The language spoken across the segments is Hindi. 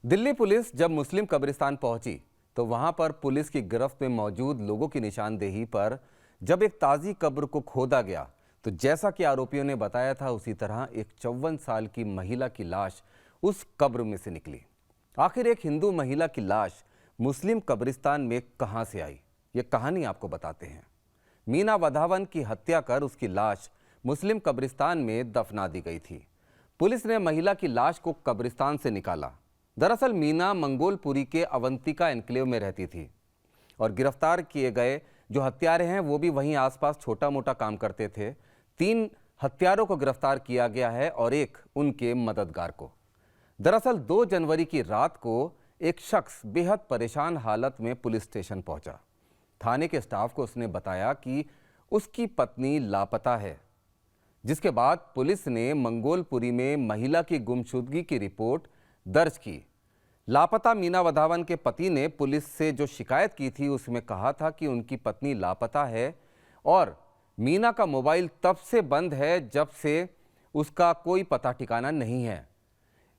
दिल्ली पुलिस जब मुस्लिम कब्रिस्तान पहुंची तो वहां पर पुलिस की गिरफ्त में मौजूद लोगों की निशानदेही पर जब एक ताजी कब्र को खोदा गया तो जैसा कि आरोपियों ने बताया था उसी तरह एक 54 साल की महिला की लाश उस कब्र में से निकली। आखिर एक हिंदू महिला की लाश मुस्लिम कब्रिस्तान में कहां से आई, ये कहानी आपको बताते हैं। मीना वधावन की हत्या कर उसकी लाश मुस्लिम कब्रिस्तान में दफना दी गई थी। पुलिस ने महिला की लाश को कब्रिस्तान से निकाला। दरअसल मीना मंगोलपुरी के अवंतिका एन्क्लेव में रहती थी और गिरफ्तार किए गए जो हत्यारे हैं वो भी वहीं आसपास छोटा मोटा काम करते थे। 3 हत्यारों को गिरफ्तार किया गया है और एक उनके मददगार को। दरअसल 2 जनवरी की रात को एक शख्स बेहद परेशान हालत में पुलिस स्टेशन पहुंचा। थाने के स्टाफ को उसने बताया कि उसकी पत्नी लापता है, जिसके बाद पुलिस ने मंगोलपुरी में महिला की गुमशुदगी की रिपोर्ट दर्ज की। लापता मीना वधावन के पति ने पुलिस से जो शिकायत की थी उसमें कहा था कि उनकी पत्नी लापता है और मीना का मोबाइल तब से बंद है जब से उसका कोई पता ठिकाना नहीं है।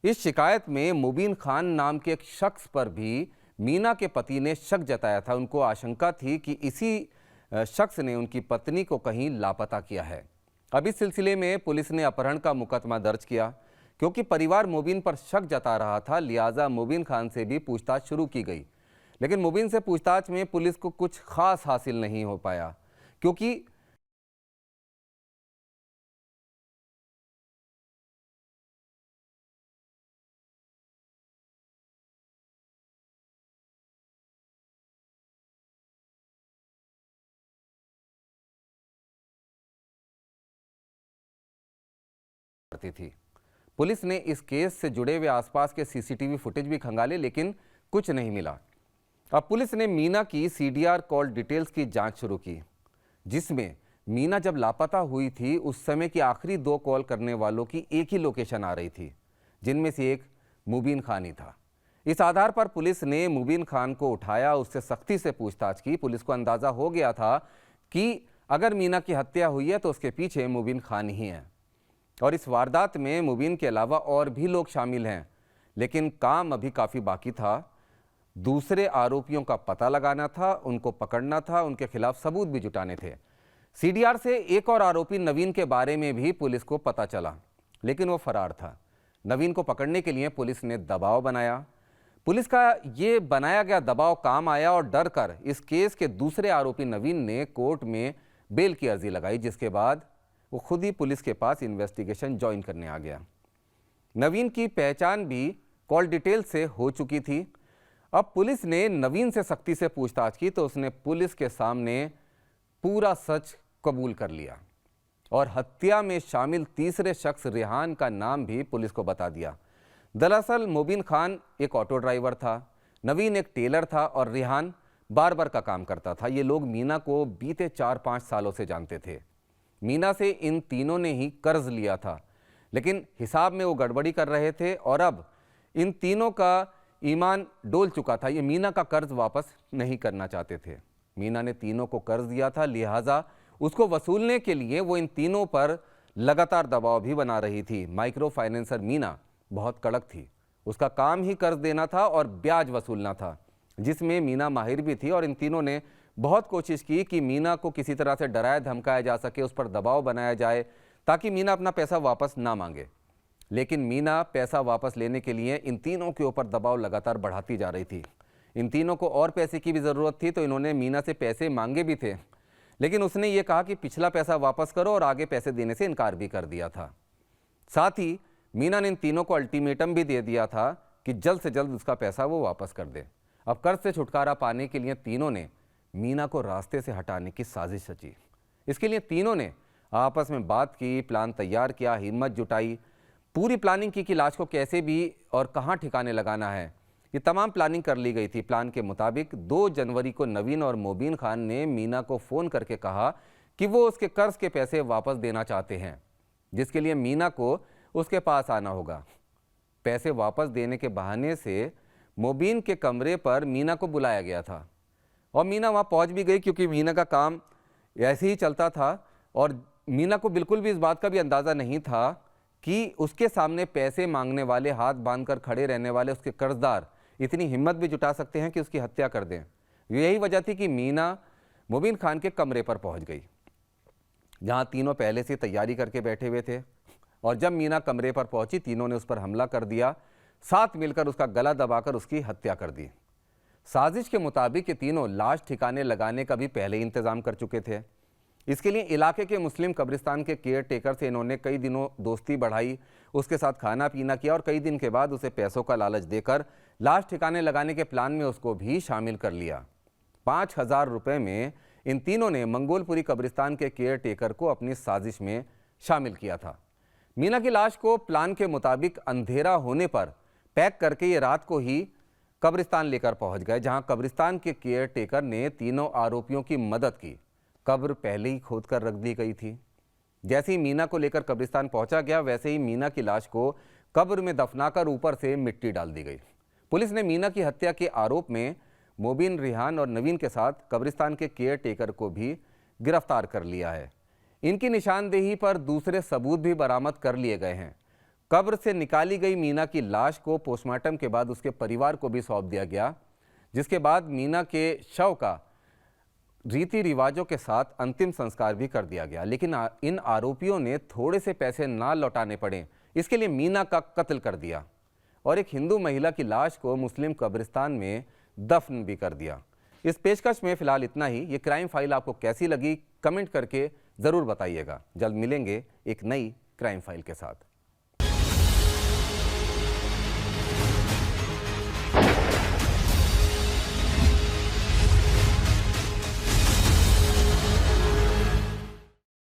इस शिकायत में मुबीन खान नाम के एक शख्स पर भी मीना के पति ने शक जताया था। उनको आशंका थी कि इसी शख्स ने उनकी पत्नी को कहीं लापता किया है। अब इस सिलसिले में पुलिस ने अपहरण का मुकदमा दर्ज किया। क्योंकि परिवार मुबीन पर शक जता रहा था, लिहाजा मुबीन खान से भी पूछताछ शुरू की गई। लेकिन मुबीन से पूछताछ में पुलिस को कुछ खास हासिल नहीं हो पाया, क्योंकि करती थी। पुलिस ने इस केस से जुड़े हुए आसपास के सीसीटीवी फुटेज भी खंगाले, लेकिन कुछ नहीं मिला। अब पुलिस ने मीना की सीडीआर कॉल डिटेल्स की जांच शुरू की, जिसमें मीना जब लापता हुई थी उस समय की आखिरी 2 कॉल करने वालों की एक ही लोकेशन आ रही थी, जिनमें से एक मुबीन खान ही था। इस आधार पर पुलिस ने मुबीन खान को उठाया, उससे सख्ती से पूछताछ की। पुलिस को अंदाजा हो गया था कि अगर मीना की हत्या हुई है तो उसके पीछे मुबीन खान ही है और इस वारदात में मुबीन के अलावा और भी लोग शामिल हैं। लेकिन काम अभी काफ़ी बाकी था। दूसरे आरोपियों का पता लगाना था, उनको पकड़ना था, उनके खिलाफ सबूत भी जुटाने थे। सीडीआर से एक और आरोपी नवीन के बारे में भी पुलिस को पता चला, लेकिन वो फरार था। नवीन को पकड़ने के लिए पुलिस ने दबाव बनाया। पुलिस का ये बनाया गया दबाव काम आया और डर कर इस केस के दूसरे आरोपी नवीन ने कोर्ट में बेल की अर्जी लगाई, जिसके बाद वो खुद ही पुलिस के पास इन्वेस्टिगेशन ज्वाइन करने आ गया। नवीन की पहचान भी कॉल डिटेल से हो चुकी थी। अब पुलिस ने नवीन से सख्ती से पूछताछ की तो उसने पुलिस के सामने पूरा सच कबूल कर लिया और हत्या में शामिल तीसरे शख्स रेहान का नाम भी पुलिस को बता दिया। दरअसल मुबीन खान एक ऑटो ड्राइवर था, नवीन एक टेलर था और रेहान बार्बर का काम करता था। ये लोग मीना को बीते 4-5 सालों से जानते थे। मीना से इन तीनों ने ही कर्ज लिया था, लेकिन हिसाब में वो गड़बड़ी कर रहे थे और अब इन तीनों का ईमान डोल चुका था। ये मीना का कर्ज वापस नहीं करना चाहते थे। मीना ने तीनों को कर्ज दिया था, लिहाजा उसको वसूलने के लिए वो इन तीनों पर लगातार दबाव भी बना रही थी। माइक्रो फाइनेंसर मीना बहुत कड़क थी। उसका काम ही कर्ज देना था और ब्याज वसूलना था, जिसमें मीना माहिर भी थी। और इन तीनों ने बहुत कोशिश की कि मीना को किसी तरह से डराया धमकाया जा सके, उस पर दबाव बनाया जाए ताकि मीना अपना पैसा वापस ना मांगे। लेकिन मीना पैसा वापस लेने के लिए इन तीनों के ऊपर दबाव लगातार बढ़ाती जा रही थी। इन तीनों को और पैसे की भी ज़रूरत थी तो इन्होंने मीना से पैसे मांगे भी थे, लेकिन उसने ये कहा कि पिछला पैसा वापस करो और आगे पैसे देने से इनकार भी कर दिया था। साथ ही मीना ने इन तीनों को अल्टीमेटम भी दे दिया था कि जल्द से जल्द उसका पैसा वो वापस कर दे। अब कर्ज से छुटकारा पाने के लिए तीनों ने मीना को रास्ते से हटाने की साजिश रची। इसके लिए तीनों ने आपस में बात की, प्लान तैयार किया, हिम्मत जुटाई, पूरी प्लानिंग की कि लाश को कैसे भी और कहां ठिकाने लगाना है। ये तमाम प्लानिंग कर ली गई थी। प्लान के मुताबिक 2 जनवरी को नवीन और मुबीन खान ने मीना को फ़ोन करके कहा कि वो उसके कर्ज के पैसे वापस देना चाहते हैं, जिसके लिए मीना को उसके पास आना होगा। पैसे वापस देने के बहाने से मुबीन के कमरे पर मीना को बुलाया गया था और मीना वहाँ पहुँच भी गई, क्योंकि मीना का काम ऐसे ही चलता था और मीना को बिल्कुल भी इस बात का भी अंदाज़ा नहीं था कि उसके सामने पैसे मांगने वाले, हाथ बांधकर खड़े रहने वाले उसके कर्जदार इतनी हिम्मत भी जुटा सकते हैं कि उसकी हत्या कर दें। यही वजह थी कि मीना मुबीन खान के कमरे पर पहुंच गई, जहां तीनों पहले से तैयारी करके बैठे हुए थे। और जब मीना कमरे पर पहुंची, तीनों ने उस पर हमला कर दिया, साथ मिलकर उसका गला दबाकर उसकी हत्या कर दी। साजिश के मुताबिक ये तीनों लाश ठिकाने लगाने का भी पहले ही इंतजाम कर चुके थे। इसके लिए इलाके के मुस्लिम कब्रिस्तान के केयर टेकर से इन्होंने कई दिनों दोस्ती बढ़ाई, उसके साथ खाना पीना किया और कई दिन के बाद उसे पैसों का लालच देकर लाश ठिकाने लगाने के प्लान में उसको भी शामिल कर लिया। 5,000 रुपये में इन तीनों ने मंगोलपुरी कब्रिस्तान के केयर टेकर को अपनी साजिश में शामिल किया था। मीना की लाश को प्लान के मुताबिक अंधेरा होने पर पैक करके ये रात को ही कब्रिस्तान लेकर पहुंच गए, जहां कब्रिस्तान के केयर टेकर ने तीनों आरोपियों की मदद की। कब्र पहले ही खोद कर रख दी गई थी। जैसे ही मीना को लेकर कब्रिस्तान पहुंचा गया, वैसे ही मीना की लाश को कब्र में दफनाकर ऊपर से मिट्टी डाल दी गई। पुलिस ने मीना की हत्या के आरोप में मोबिन, रिहान और नवीन के साथ कब्रिस्तान के केयर टेकर को भी गिरफ्तार कर लिया है। इनकी निशानदेही पर दूसरे सबूत भी बरामद कर लिए गए हैं। कब्र से निकाली गई मीना की लाश को पोस्टमार्टम के बाद उसके परिवार को भी सौंप दिया गया, जिसके बाद मीना के शव का रीति रिवाजों के साथ अंतिम संस्कार भी कर दिया गया। लेकिन इन आरोपियों ने थोड़े से पैसे ना लौटाने पड़े, इसके लिए मीना का कत्ल कर दिया और एक हिंदू महिला की लाश को मुस्लिम कब्रिस्तान में दफन भी कर दिया। इस पेशकश में फिलहाल इतना ही। ये क्राइम फाइल आपको कैसी लगी, कमेंट करके ज़रूर बताइएगा। जल्द मिलेंगे एक नई क्राइम फाइल के साथ।